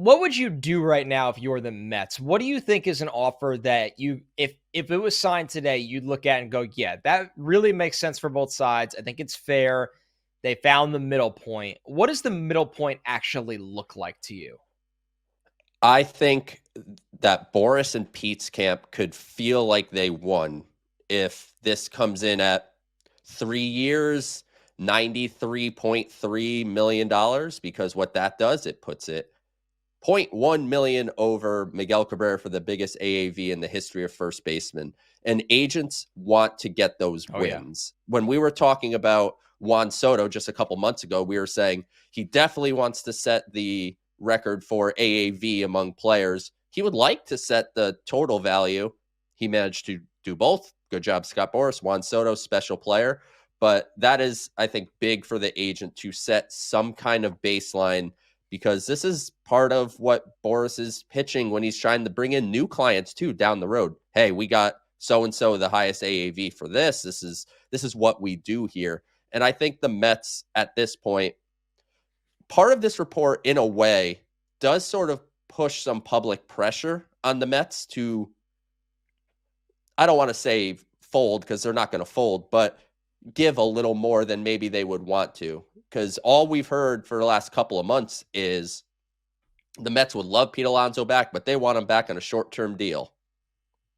what would you do right now if you're the Mets? What do you think is an offer that if it was signed today, you'd look at and go, yeah, that really makes sense for both sides. I think it's fair. They found the middle point. What does the middle point actually look like to you? I think that Boris and Pete's camp could feel like they won if this comes in at 3 years, $93.3 million, because what that does, it puts it point 0.1 million over Miguel Cabrera for the biggest AAV in the history of first baseman. And agents want to get those Oh, yeah. wins. When we were talking about Juan Soto just a couple months ago, we were saying he definitely wants to set the record for AAV among players. He would like to set the total value. He managed to do both. Good job, Scott Boras. Juan Soto, special player. But that is, I think, big for the agent to set some kind of baseline, because this is part of what Boris is pitching when he's trying to bring in new clients too down the road. Hey, we got so-and-so the highest AAV for this. This is what we do here. And I think the Mets at this point, part of this report in a way does sort of push some public pressure on the Mets to, I don't want to say fold because they're not going to fold, but give a little more than maybe they would want to. Because all we've heard for the last couple of months is the Mets would love Pete Alonso back, but they want him back on a short-term deal.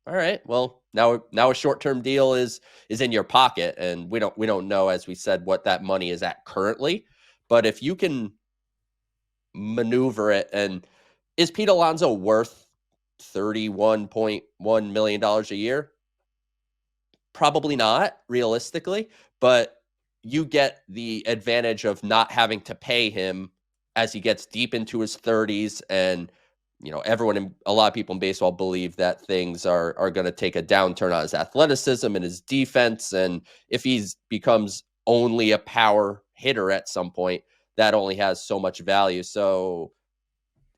All right, well, now a short-term deal is in your pocket, and we don't know, as we said, what that money is at currently. But if you can maneuver it, and is Pete Alonso worth $31.1 million a year? Probably not, realistically, but you get the advantage of not having to pay him as he gets deep into his 30s. And, a lot of people in baseball believe that things are going to take a downturn on his athleticism and his defense. And if he becomes only a power hitter at some point, that only has so much value. So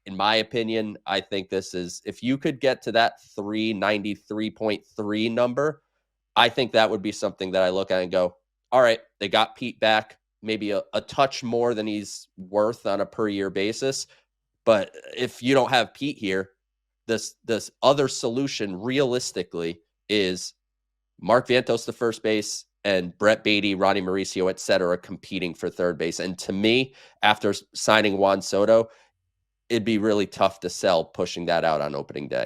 in my opinion, I think this is, if you could get to that 393.3 number, I think that would be something that I look at and go, all right, they got Pete back, maybe a touch more than he's worth on a per year basis. But if you don't have Pete here, this other solution realistically is Mark Vientos to first base and Brett Beatty, Ronnie Mauricio, et cetera, competing for third base. And to me, after signing Juan Soto, it'd be really tough to sell pushing that out on opening day.